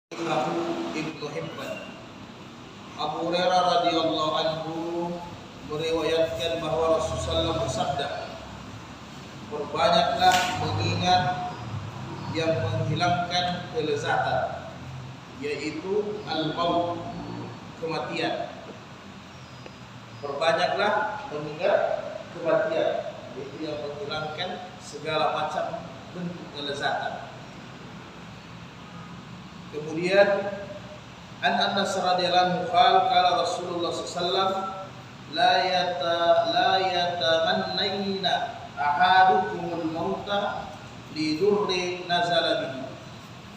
Lahu Ibnu Hibban. Abu Hurairah radhiyallahu anhu meriwayatkan bahwa Rasulullah bersabda, "Perbanyaklah mengingat yang menghilangkan kelezatan, yaitu al-maut, kematian." Perbanyaklah mengingat kematian, yaitu yang menghilangkan segala macam bentuk kelezatan. Kemudian Anas radhiyallahu anhu qala Rasulullah sallallahu la yatamannaina ahadukumul mauta li durri nazala bihi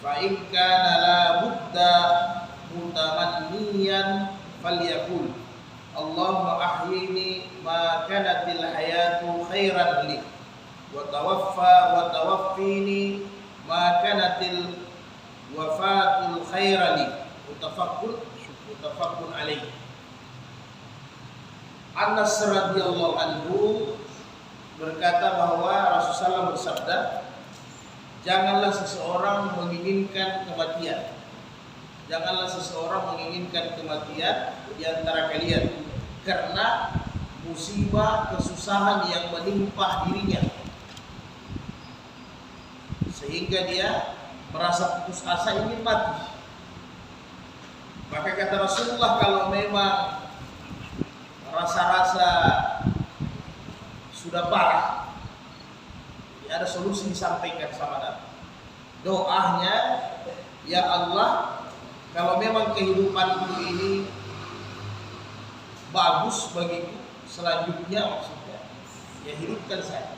fa in kana la budda mutamanniyan falyaqul Allahumma ahyini ma kanatil hayatu khairan li wa tawaffini ma kanatil wafatul khairali mutafakun alaih. Anas radhiyallahu anhu berkata bahwa Rasulullah bersabda, janganlah seseorang menginginkan kematian. Janganlah seseorang menginginkan kematian di antara kalian karena musibah kesusahan yang menimpa dirinya sehingga dia merasa putus asa ingin mati. Maka kata Rasulullah, kalau memang rasa-rasa sudah parah, ya ada solusi disampaikan sama Nabi. Doanya, ya Allah, kalau memang kehidupanku ini bagus bagiku, selanjutnya maksudnya, ya hidupkan saya.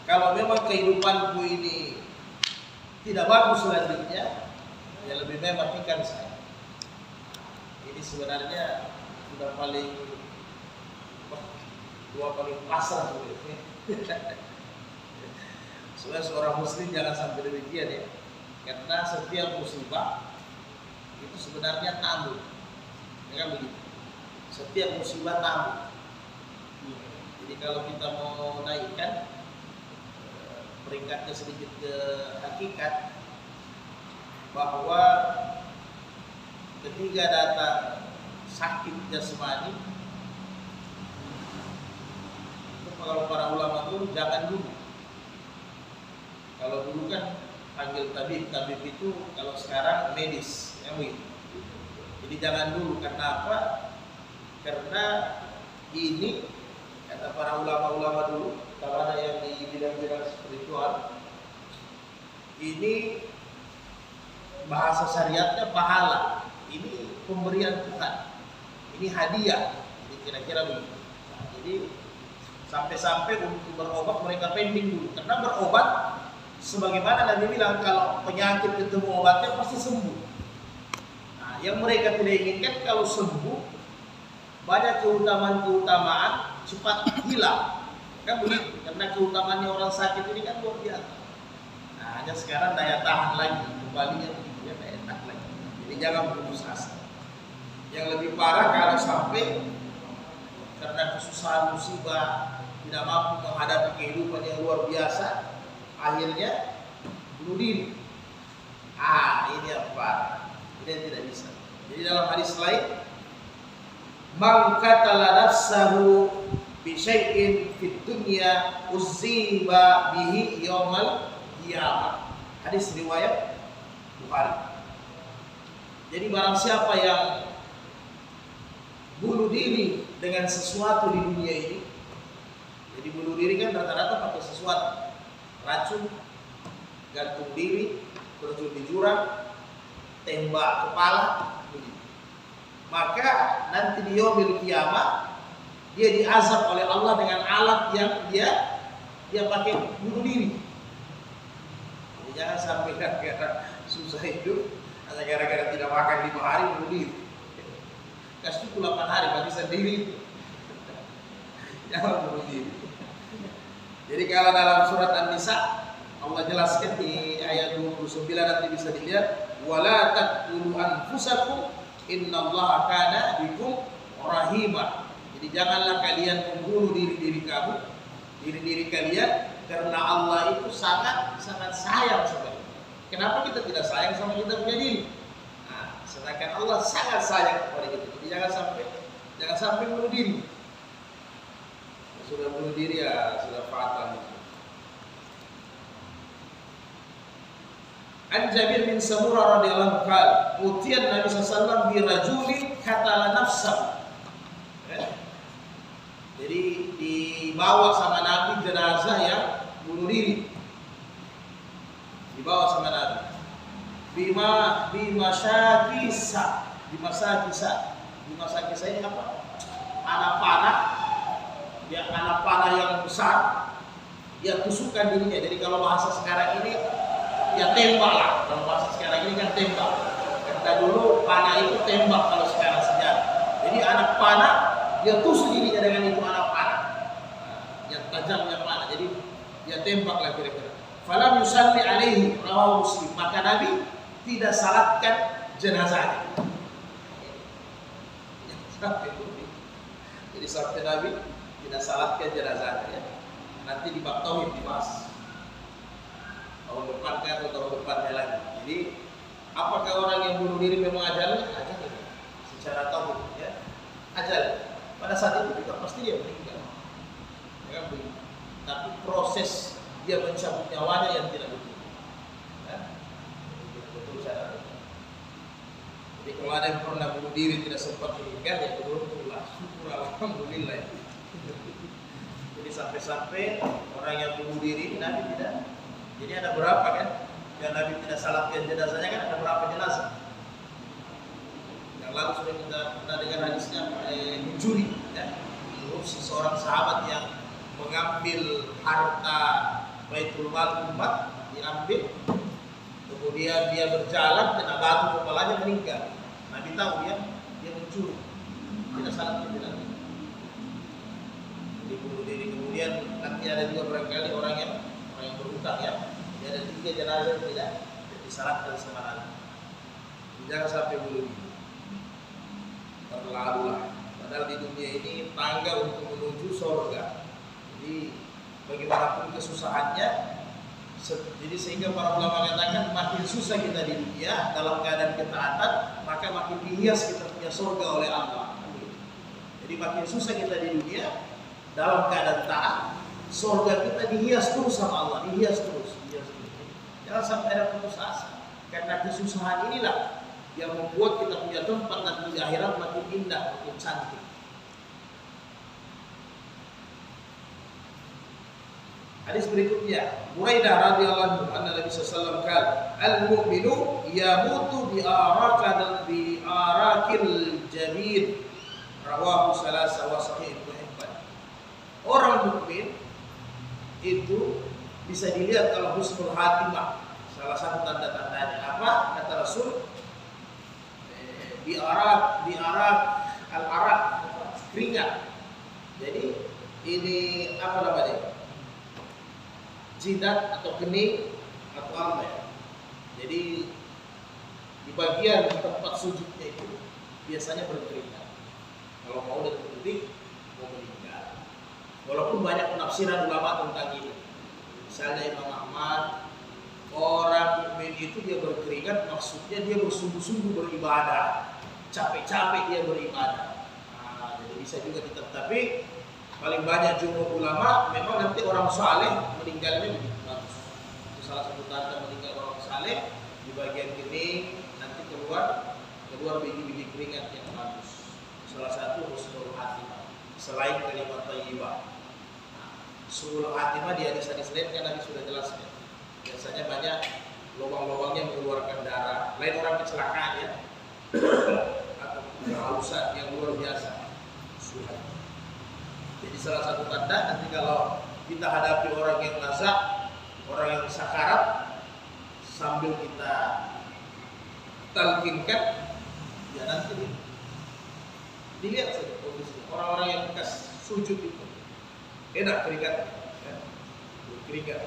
Kalau memang kehidupanku ini tidak bagus selanjutnya, ya lebih baik matikan saya. Ini sebenarnya sudah paling pasrah sebenarnya. Sebenarnya seorang muslim jangan sampai demikian ya, karena setiap musibah itu sebenarnya tamu, ya kan begitu. Setiap musibah tamu. Jadi kalau kita mau naikkan peringkatnya sedikit ke hakikat, bahwa ketika datang sakit jasmani, kalau para ulama itu jangan dulu. Kalau dulu kan panggil tabib itu, kalau sekarang medis, ya begitu. Jadi jangan dulu, karena apa? Karena ini kata para ulama-ulama dulu, kalau ada yang di bidang-bidang spiritual, ini bahasa syariatnya pahala, ini pemberian Tuhan, ini hadiah, jadi kira-kira begitu. Nah, jadi sampai-sampai untuk berobat mereka pending dulu, karena berobat sebagaimana Nabi bilang, kalau penyakit ketemu obatnya pasti sembuh. Nah, yang mereka tidak inginkan kalau sembuh banyak keutamaan cepat hilang. Kan begitu, karena keutamaannya orang sakit ini kan luar biasa. Nah, hanya sekarang daya tahan lagi, kembalinya begitu ya, daya tahan lagi. Jadi jangan putus asa. Yang lebih parah kalau sampai karena kesusahan musibah tidak mampu menghadapi kehidupan yang luar biasa, akhirnya bunuh diri. Ini yang parah. Ini yang tidak bisa. Jadi dalam hadis lain, man qatala nafsahu bi syai'in fid dunya uziba bihi yaumal qiyamah. Hadis riwayat Bukhari. Jadi barang siapa yang bunuh diri dengan sesuatu di dunia ini, jadi bunuh diri kan rata-rata pakai sesuatu, racun, gantung diri, terjun di jurang, tembak kepala, begitu. Maka nanti di yaumil qiyamah dia diazab oleh Allah dengan alat yang dia pakai bunuh diri. Jadi jangan sampai gara-gara susah hidup, atau gara-gara tidak makan 5 hari bunuh diri. Kasih 8 hari mati sendiri. Jangan bunuh diri. Jadi kalau dalam surat An-Nisa Allah jelaskan di ayat 29, nanti bisa dilihat, wala taqtulu anfusakum innallaha kana bikum rahimah. Jadi janganlah kalian membunuh diri kalian, karena Allah itu sangat sayang sama kita. Kenapa kita tidak sayang sama kita punya diri? Allah sangat sayang kepada kita. Jadi jangan sampai bunuh diri. Sudah bunuh diri ya sudah fatal. An Jabir bin Samurah radhiyallahu anhu qala utiyan Nabi sallallahu alaihi wasallam bi rajulin qatala nafsahu. Jadi dibawa sama Nabi jenazah yang bunuh diri. Dibawa sama Nabi. Bimasakisa ini apa? Anak panah. Ya, anak panah yang besar. Dia tusukkan dirinya. Jadi kalau bahasa sekarang ini ya tembak lah. Kalau bahasa sekarang ini kan tembak. Kata dulu panah itu tembak kalau sekarang senjata. Jadi anak panah dia tusuk dirinya dengan itu anak panah. Yang tajamnya panah. Jadi dia tembak lah kira-kira. Falam yusalli alaihi rawahu Muslim. Maka Nabi tidak salatkan jenazahnya. Jadi sampai Nabi tidak salatkan jenazahnya ya. Nanti di bab tauhid dibahas. Tahun depan atau tahun depannya lagi. Jadi apakah orang yang bunuh diri memang ajalnya? Ajal ini. Secara tauhid ya. Ajal. Pada saat itu juga pasti dia meninggal. Ya, tapi proses dia mencabut nyawanya yang tidak betul. Ya. Betul cara. Jadi kalau ada yang pernah bunuh diri tidak sempat meninggal ya bersyukurlah, syukur alhamdulillah. Jadi sampai-sampai orang yang bunuh diri Nabi tidak. Jadi ada berapa kan? Yang Nabi tidak salatkan jenazahnya kan ada berapa jenazah? Yang lalu sudah kita pernah dengar hadisnya mencuri ya. Seseorang sahabat yang mengambil harta Baitul Mal umat diambil, kemudian dia berjalan kena batu kepalanya meninggal. Nabi tahu dia mencuri, tidak salah tidak. Jadi bunuh diri. Kemudian nanti ada juga barangkali orang yang berhutang ya. Dia ada 3 jenazah tidak disalatkan sama Nabi. Jangan sampai bunuh diri. Terlalu lah. Padahal di dunia ini tangga untuk menuju surga. Jadi bagaimanapun kesusahannya, jadi sehingga para ulama mengatakan makin susah kita di dunia dalam keadaan ketaatan, maka makin dihias kita punya surga oleh Allah. Jadi makin susah kita di dunia dalam keadaan taat, surga kita dihias terus sama Allah, dihias terus. Jangan sampai ada putus asa, karena kesusahan inilah yang membuat kita punya tempat nanti di akhirat makin indah, makin cantik. Hadis berikutnya, Buraidah radhiyallahu anhu, Nabi sallallahu alaihi wasallam al-mu'minu yamutu bi arakil jabir, rawahu salasa wa sahih Ibnu Hibban. Orang mukmin itu bisa dilihat kalau husnul khatimah. Salah satu tanda-tandanya apa? Kata Rasul, bi arak al-arak, keringat. Jadi ini apa namanya? Jidat atau kening atau apa ya. Jadi di bagian tempat sujudnya itu biasanya berkeringat. Kalau mau detik-detik mau meninggal. Walaupun banyak penafsiran ulama tentang ini. Misalnya Imam Ahmad, orang mukmin itu dia berkeringat maksudnya dia bersungguh-sungguh beribadah, capek-capek dia beribadah. Nah, jadi bisa juga kita, tapi paling banyak jumhur ulama memang nanti orang saleh meninggalnya begitu bagus. Itu salah satu tanda meninggal orang saleh, di bagian kening nanti keluar biji-biji keringat yang bagus. Salah satu husnul khatimah selain kalimat thayyibah. Husnul khatimah di hadis-hadis lain kan Nabi sudah jelaskan. Biasanya banyak lubang-lubangnya mengeluarkan darah. Lain orang kecelakaan ya, atau kehausan yang luar biasa. Jadi salah satu tanda nanti kalau kita hadapi orang yang nazak, orang yang sakarat, sambil kita talqinkan, ya nanti dilihat saja kondisi orang-orang yang bekas sujud itu, enak keringat, ya, keringat.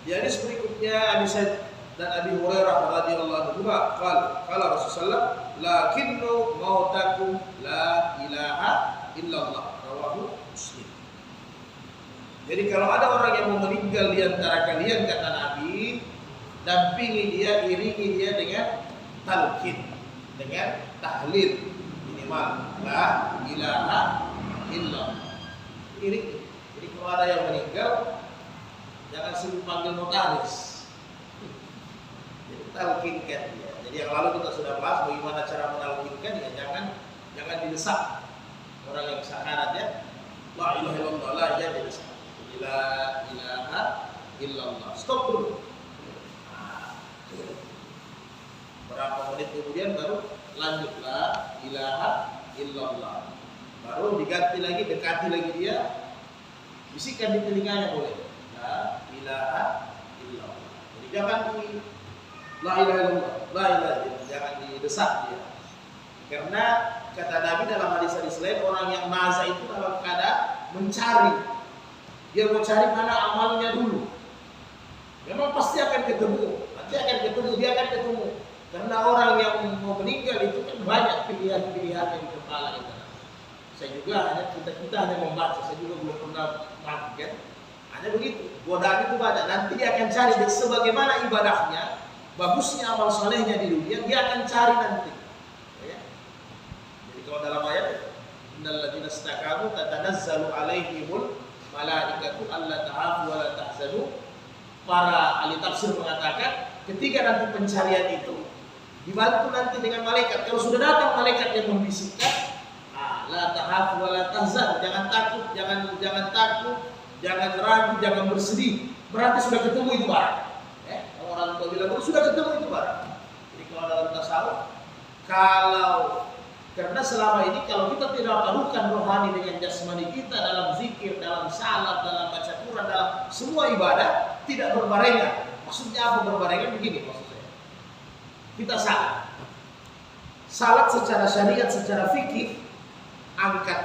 Di hadis berikutnya Abi Sa'id dan Abi Hurairah radhiyallahu anhu qala Rasulullah lakinnu mautakum la ilaha illallah, rawahu Muslim. Jadi kalau ada orang yang mau meninggal di antara kalian kata Nabi, dampingi dia, iringi dia dengan talqin, dengan tahlil minimal la ilaha illallah. Iringi. Jadi kalau ada yang meninggal, jangan sibuk panggil notaris. Jadi talqinkan dia. Jadi yang lalu kita sudah bahas bagaimana cara menalqinkan, ya jangan didesak. Orang yang sakarat ya, la ilaha illallah, la ilaha illallah. La ilaha illallah. Stop dulu. Berapa menit kemudian baru lanjut la ilaha illallah. Baru diganti lagi, dekati lagi dia, bisikkan di telinganya boleh. La ilaha illallah. Jadi jangan la ilaha illallah, la ilaha illallah, jangan didesak dia. Karena kata Nabi dalam hadis-hadis lain, orang yang maza itu dalam keadaan mencari. Dia mau cari mana amalnya dulu. Memang pasti akan ketemu. Nanti akan ketemu, dia akan ketemu. Karena orang yang mau meninggal itu kan banyak pilihan-pilihan yang di kepala kita. Saya juga kita hanya membaca, saya juga belum pernah mati kan. Hanya begitu, godaan itu banyak. Nanti dia akan cari sebagaimana ibadahnya, bagusnya amal solehnya di dunia, dia akan cari nanti. Ya. Jadi kalau dalam ayat, innal ladzina istaqamu tatanazzalu alaihimul malaikatu alla ta'afu wa la tahzanu. Para ahli tafsir mengatakan ketika nanti pencarian itu dibantu nanti dengan malaikat. Kalau sudah datang malaikat yang membisikkan, la ta'afu wa la tahzan, jangan takut, jangan takut, jangan ragu, jangan bersedih. Berarti sudah ketemu itu barang. Kalau orang tua bilang sudah ketemu itu barang. Jadi kalau dalam tasawuf, karena selama ini kalau kita tidak padukan rohani dengan jasmani kita dalam zikir, dalam salat, dalam baca Quran, dalam semua ibadah tidak berbarengan. Maksudnya apa berbarengan? Begini maksud saya. Kita salat secara syariat, secara fikih, angkat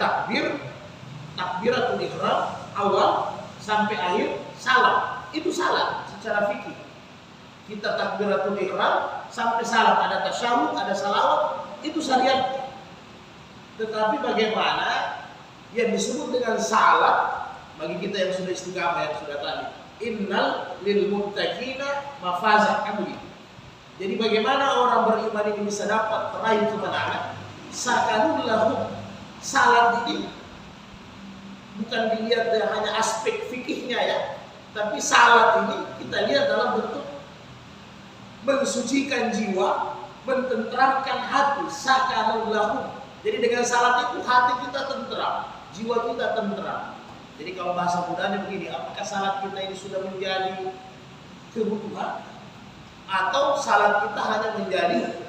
takbiratul ihram awal sampai akhir salat. Itu salat secara fikih. Kita takbiratul ihram sampai salat, ada tasyahud, ada salawat, itu syariat. Tetapi bagaimana yang disebut dengan salat bagi kita yang sudah istiqamah, yang sudah tadi, innal lil muttaqina mafazah, kan begitu. Jadi bagaimana orang beriman ini bisa dapat meraih kemenangan? Sakanun lahum, salat ini bukan dilihat dari hanya aspek fikihnya ya, tapi salat ini kita lihat dalam bentuk mensucikan jiwa, mententeramkan hati. Sakanun lahum. Jadi dengan salat itu hati kita tentram, jiwa kita tentram. Jadi kalau bahasa mudahnya begini, apakah salat kita ini sudah menjadi kebutuhan atau salat kita hanya menjadi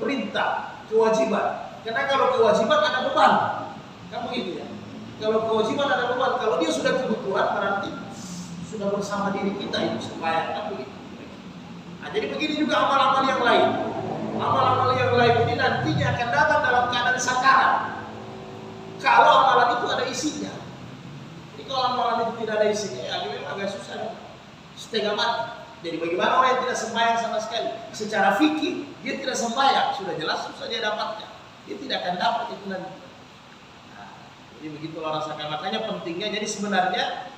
perintah, kewajiban? Karena kalau kewajiban ada beban, kan begitu ya. Kalau kewajiban ada beban, kalau dia sudah kebutuhan berarti sudah bersama diri kita itu supaya, kan begitu. Nah, jadi begini juga amal-amal yang lain. Amal-amal yang lain ini nantinya akan datang dalam keadaan sakarat. Kalau amalan itu ada isinya. Jadi kalau amalan itu tidak ada isinya, ya memang agak susah. Setengah mati. Jadi bagaimana orang yang tidak sembahyang sama sekali? Secara fikih dia tidak sembahyang, sudah jelas susah dia dapatnya. Dia tidak akan dapat itu nanti. Nah, jadi begitulah rasakan. Makanya pentingnya. Jadi sebenarnya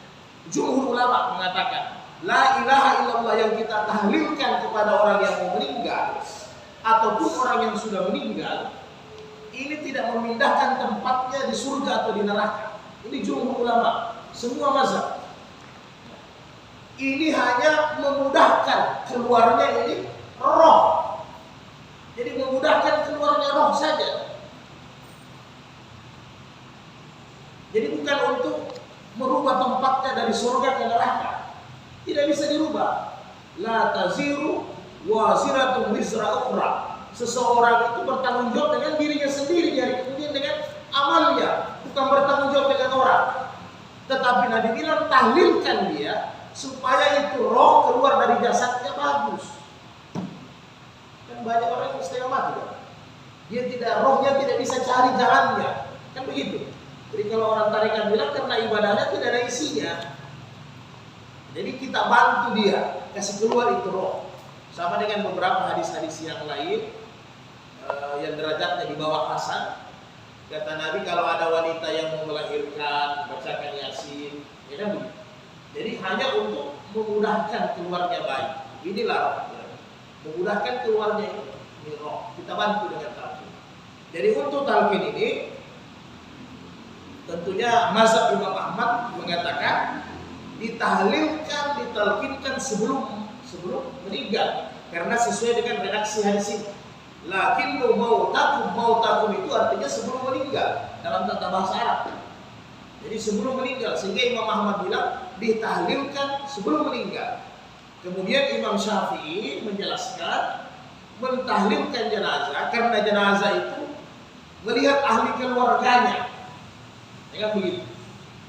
jumhur ulama mengatakan la ilaha illallah yang kita tahlilkan kepada orang yang mau meninggal ataupun orang yang sudah meninggal, ini tidak memindahkan tempatnya di surga atau di neraka. Ini jumhur ulama, semua mazhab. Ini hanya memudahkan keluarnya ini roh. Jadi memudahkan keluarnya roh saja. Jadi bukan untuk merubah tempatnya dari surga ke neraka. Tidak bisa dirubah. La taziru waziratun wizra ukhra. Seseorang itu bertanggung jawab dengan dirinya sendiri, dari kemudian dengan amalnya, bukan bertanggung jawab dengan orang. Tetapi Nabi bilang tahlilkan dia supaya itu roh keluar dari jasadnya bagus. Kan banyak orang yang setengah mati kan? Dia tidak, rohnya tidak bisa cari jalannya, kan begitu. Jadi kalau orang tarikat bilang karena ibadahnya tidak ada isinya. Jadi kita bantu dia kasih keluar itu roh. Sama dengan beberapa hadis-hadis yang lain yang derajatnya di bawah hasan. Kata Nabi kalau ada wanita yang mau melahirkan, bacakan Yasin, ya kan begitu. Jadi hanya untuk memudahkan keluarnya bayi. Inilah roh. Memudahkan keluarnya ini roh. Kita bantu dengan talqin. Jadi untuk talqin ini tentunya mazhab Imam Ahmad mengatakan ditahlilkan, ditalqinkan sebelum meninggal karena sesuai dengan redaksi hadis ini. Lakinnu mautakum itu artinya sebelum meninggal dalam tata bahasa Arab. Jadi sebelum meninggal, sehingga Imam Ahmad bilang ditahlilkan sebelum meninggal. Kemudian Imam Syafi'i menjelaskan mentahlilkan jenazah karena jenazah itu melihat ahli keluarganya. Ya kan begitu.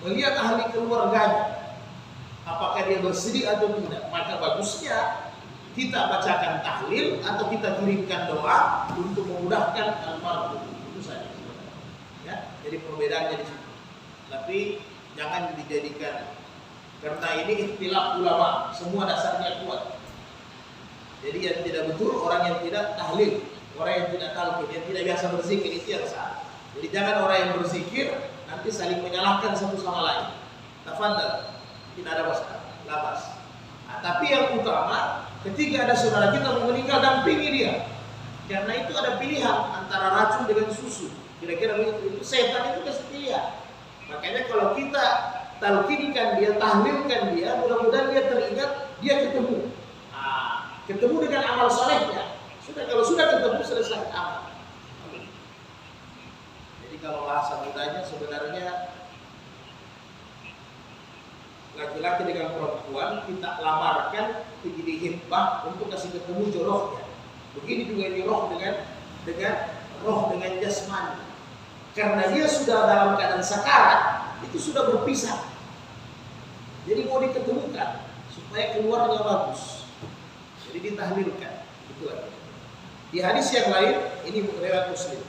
Melihat ahli keluarganya. Apakah dia bersedih atau tidak? Maka bagusnya kita bacakan tahlil atau kita kirimkan doa untuk memudahkan almarhum. Itu saja. Ya, jadi perbedaannya di situ. Tapi jangan dijadikan, karena ini ikhtilaf ulama, semua dasarnya kuat. Jadi yang tidak betul orang yang tidak tahlil, orang yang tidak talqin, yang tidak biasa berzikir itu yang salah. Jadi jangan orang yang berzikir nanti saling menyalahkan satu sama lain. Tafadhal, tidak ada masalah, labas. Nah, tapi yang utama ketika ada saudara kita mau meninggal, dampingi dia. Karena itu ada pilihan antara racun dengan susu. Kira-kira begitu. Itu setan itu kasih pilihan. Makanya kalau kita talqinkan dia, tahlilkan dia, mudah-mudahan dia teringat, dia ketemu. Ketemu dengan amal solehnya. Kalau sudah ketemu, selesai amal. Jadi kalau bahasa mudanya sebenarnya laki-laki dengan perempuan kita lamarkan jadi hibah untuk kasih ketemu jodohnya. Begini juga ini roh dengan jasmani. Karena dia sudah dalam keadaan sakarat, itu sudah berpisah. Jadi mau diketemukan supaya keluarnya bagus. Jadi ditahlilkan. Itulah. Di hadis yang lain, ini riwayat Muslim.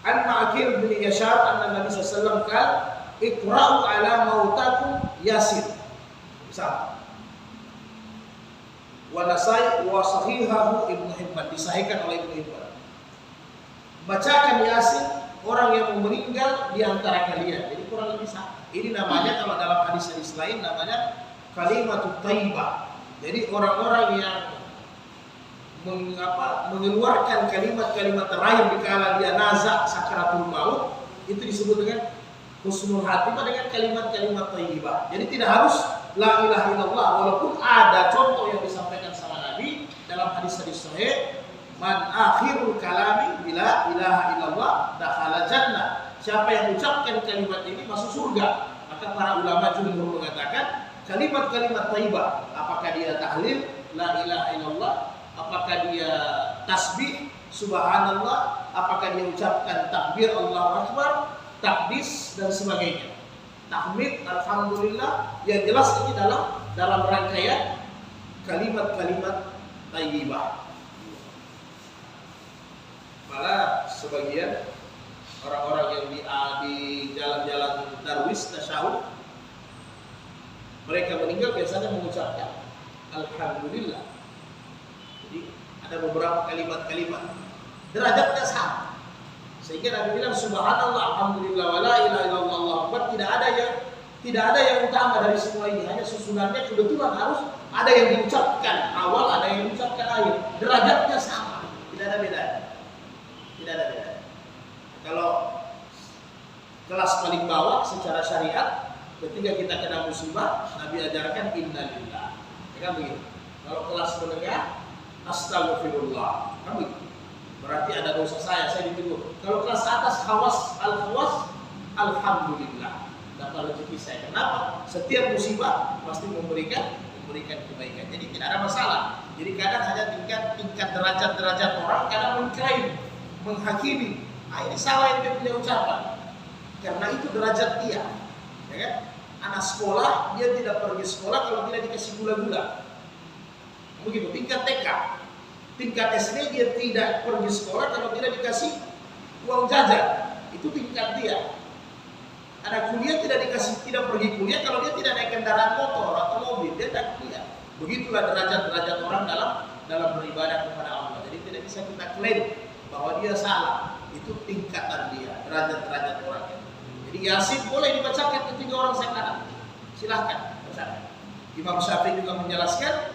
An Ma'qil bin Yashar anna Nabi sallallahu alaihi wasallam qala iqra'u ala mautakum Yasin. Sama. Wa Nasai wa sahihahu Ibnu Hibban, disahihkan oleh Ibnu Hibban. Bacakan Yasin orang yang meninggal di antara kalian. Jadi kurang lebih sama. Ini namanya kalau dalam hadis-hadis lain namanya kalimatut thayyibah. Jadi orang-orang yang mengeluarkan kalimat-kalimat terakhir dikala dia nazak sakaratul maut, itu disebut dengan husnul khatimah, dengan kalimat-kalimat thayyibah. Jadi tidak harus la ilaha illallah, walaupun ada contoh yang disampaikan sama Nabi dalam hadis-hadis sahih, man akhirul kalami bila ilaha illallah dakhala jannah. Siapa yang ucapkan kalimat ini masuk surga. Maka para ulama jumhur mengatakan kalimat-kalimat thayyibah, apakah dia tahlil la ilaha illallah, apakah dia tasbih subhanallah, apakah dia ucapkan takbir Allahu akbar, takbis dan sebagainya, tahmid alhamdulillah, yang jelas ini dalam rangkaian kalimat-kalimat thayyibah. Malah sebagian orang-orang yang di jalan-jalan darwis tasyahud, mereka meninggal biasanya mengucapkan alhamdulillah. Jadi ada beberapa kalimat-kalimat derajatnya sama, sehingga Nabi bilang subhanallah alhamdulillah wa la ilaha illallah Allahu akbar, tidak ada yang utama dari semua ini, hanya susunannya kebetulan harus ada yang diucapkan awal, ada yang diucapkan akhir, derajatnya sama, tidak ada bedanya. Tidak ada beda. Kalau kelas paling bawah secara syariat, ketika kita kena musibah, Nabi ajarkan innalillah. Ya kan begitu. Kalau kelas menengah, astagfirullah. Kan begitu. Berarti ada dosa saya ditegur. Kalau kelas atas, al-khawas, alhamdulillah. Dapat rezeki saya. Kenapa? Setiap musibah pasti memberikan kebaikan. Jadi tidak ada masalah. Jadi kadang hanya tingkat derajat orang, kadang mengklaim, menghakimi, ini salah yang dia punya ucapan, karena itu derajat dia, ya kan? Anak sekolah dia tidak pergi sekolah kalau tidak dikasih gula-gula, begitu. Tingkat TK, tingkat SD dia tidak pergi sekolah kalau tidak dikasih uang jajan, itu tingkat dia. Anak kuliah tidak pergi kuliah kalau dia tidak naik kendaraan motor atau mobil, dia tidak kuliah. Begitulah derajat-derajat orang dalam beribadah kepada Allah. Jadi tidak bisa kita klaim bahwa dia salah, itu tingkatan dia, derajat-derajat orang. Jadi Yasin boleh dibacakan ketika orang sekarat, silahkan bacakan. Imam Syafi'i juga menjelaskan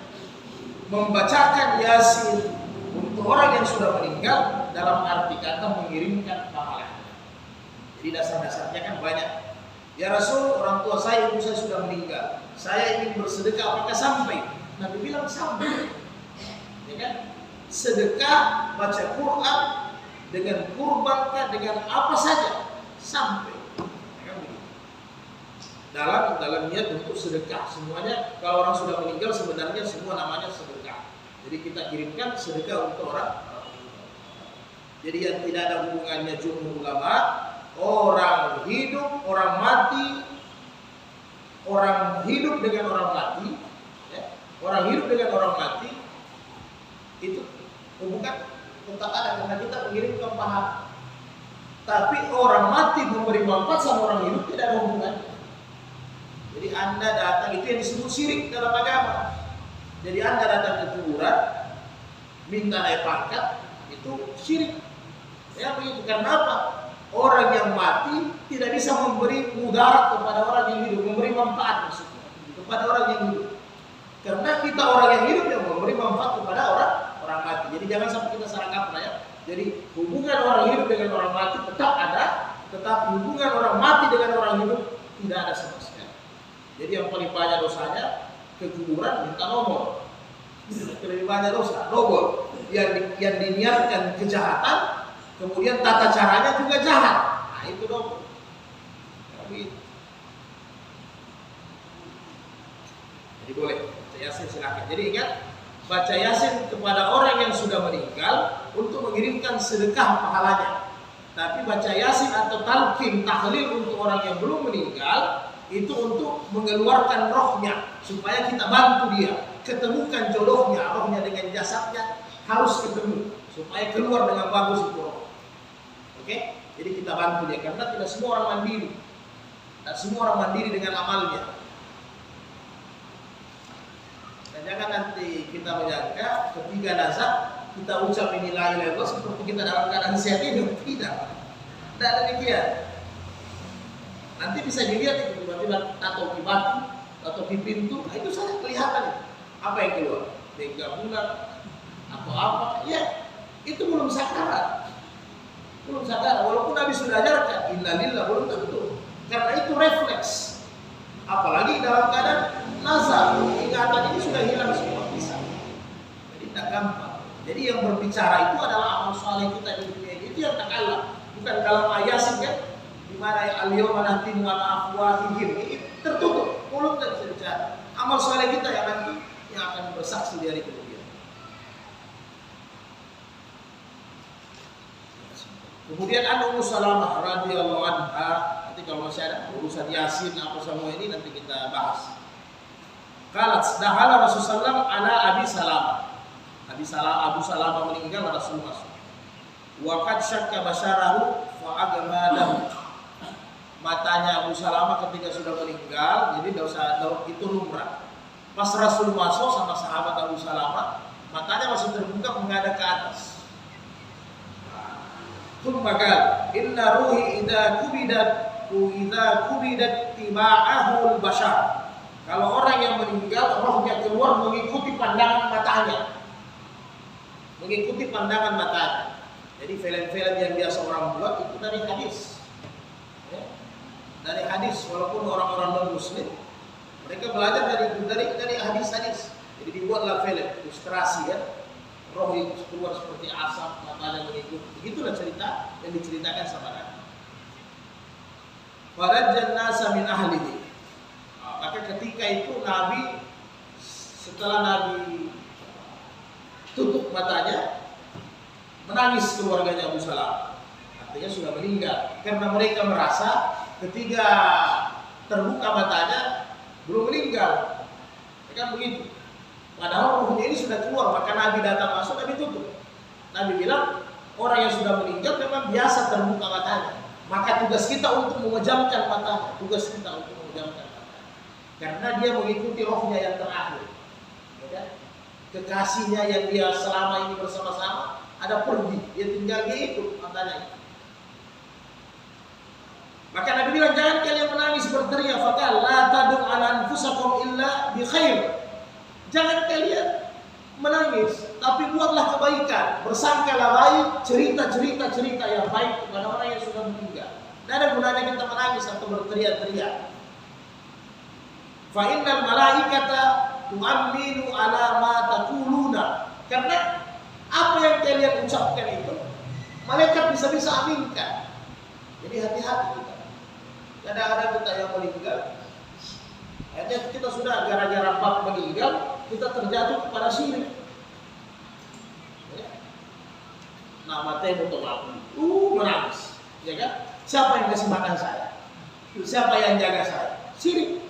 membacakan Yasin untuk orang yang sudah meninggal dalam arti kata mengirimkan pahala. Jadi dasar-dasarnya kan banyak. Ya Rasul, orang tua saya, ibu saya sudah meninggal. Saya ingin bersedekah, apakah sampai? Nabi bilang sampai. Ya kan? Sedekah, baca Quran, dengan kurbankah, dengan apa saja sampai. Ya kan? Dalam niat untuk sedekah. Semuanya kalau orang sudah meninggal sebenarnya semua namanya sedekah. Jadi kita kirimkan sedekah untuk orang. Jadi yang tidak ada hubungannya jumhur ulama, orang hidup, orang mati, orang hidup dengan orang mati, ya, orang hidup dengan orang mati itu hubungan tetap ada karena kita mengirimkan pahala. Tapi orang mati memberi manfaat sama orang hidup tidak ada hubungannya. Jadi Anda datang, itu yang disebut syirik dalam agama. Jadi Anda datang ke kuburan, minta naik pangkat, itu syirik. Ya begitu. Karena apa? Orang yang mati tidak bisa memberi mudarat kepada orang yang hidup, memberi manfaat maksudnya kepada orang yang hidup. Karena kita orang yang hidup yang memberi manfaat kepada orang mati. Jadi jangan sampai kita salah kaprah ya. Jadi hubungan orang hidup dengan orang mati tetap ada, tetapi hubungan orang mati dengan orang hidup tidak ada sama sekali. Jadi yang paling banyak dosanya ke kuburan minta nomor. Lebih banyak dosa, dobel. Yang diniatkan kejahatan, kemudian tata caranya juga jahat. Nah itu dobel. Jadi boleh baca Yasin silakan. Jadi ingat, baca Yasin kepada orang yang sudah meninggal untuk mengirimkan sedekah pahalanya. Tapi baca Yasin atau talqin tahlil untuk orang yang belum meninggal itu untuk mengeluarkan rohnya supaya kita bantu dia ketemukan jodohnya, rohnya dengan jasadnya harus ketemu supaya keluar dengan bagus itu roh. Oke? Jadi kita bantu dia karena tidak semua orang mandiri. Dan semua orang mandiri dengan amalnya. Dan jangan nanti kita menyangka ketika nazar kita ucap ini la ilaha illallah seperti kita dalam keadaan sehat hidup. Tidak. Tidak demikian. Nanti bisa dilihat itu tiba-tiba tato di batu, tato di pintu, itu saja kelihatan. Apa yang keluar? 3 bulan atau apa? Ya, itu belum sakarat. Belum sakarat. Walaupun Nabi sudah ajarkan, innalillah belum tentu. Karena itu refleks. Apalagi dalam keadaan nazar, ingatan ini sudah hilang semua bisa. Jadi tidak gampang. Jadi yang berbicara itu adalah amal soleh kita di dunia ini. Itu yang takallaf. Bukan dalam ayasin kan? Di mana al-yawma nahtimu ala afwahihim, tertutup mulut dan bisa bicara. Amal soleh kita yang nanti yang akan bersaksi di hari kemudian. Kemudian Ummu Salamah radhiyallahu anha, nanti kalau masih ada urusan Yasin apa semua ini nanti kita bahas. Qalat dahala Rasulullah ala Abi Salamah. Abu Salamah meninggal Rasul masuk. Wa qad syakka basyarahu fa agmadahu. Matanya Abu Salamah ketika sudah meninggal, jadi daun itu lumrah. Pas Rasul masuk sama sahabat Abu Salamah, matanya masih terbuka menghadap ke atas. Tsumma inna ruhi idza kubidat tiba'ahul bashar. Kalau orang yang meninggal, rohnya keluar mengikuti pandangan matanya. Mengikuti pandangan matanya. Jadi film-film yang biasa orang buat itu dari hadis. Dari hadis, walaupun orang-orang non-muslim mereka belajar dari hadis-hadis. Jadi dibuatlah film, ilustrasi ya. Roh itu keluar seperti asap, matanya mengikut. Begitulah cerita yang diceritakan sama Nabi. Farajjan nasa min ahlihi. Maka ketika itu Nabi, setelah Nabi tutup matanya, menangis keluarganya Abu Salamah. Artinya sudah meninggal. Karena mereka merasa ketika terbuka matanya belum meninggal, kan begitu. Padahal ruhnya ini sudah keluar, maka Nabi datang masuk, Nabi tutup. Nabi bilang orang yang sudah meninggal memang biasa terbuka matanya, maka tugas kita untuk memejamkan matanya, karena dia mengikuti rohnya yang terakhir. Ya, kekasihnya yang dia selama ini bersama-sama ada pergi, dia tinggal diikut matanya. Maka Nabi bilang jangan kalian menangis berteriak, fakal la tad'u ala anfusakum illa bi khair. Jangan kalian menangis, tapi buatlah kebaikan, bersangkalah baik, cerita yang baik kepada orang yang sudah meninggal. Tidak ada gunanya kita menangis atau berteriak-teriak. Fa innal malaikata tu'minu ala ma taquluna. Karena apa yang kalian ucapkan itu malaikat bisa aminkan. Jadi hati-hati kita. Kadang-kadang kita yang meninggal, akhirnya kita sudah gara-gara bab meninggal, kita terjatuh kepada syirik. Ya. Nama teh untuk aku, menangis, ya kan? Siapa yang kasih makan saya? Siapa yang jaga saya? Syirik.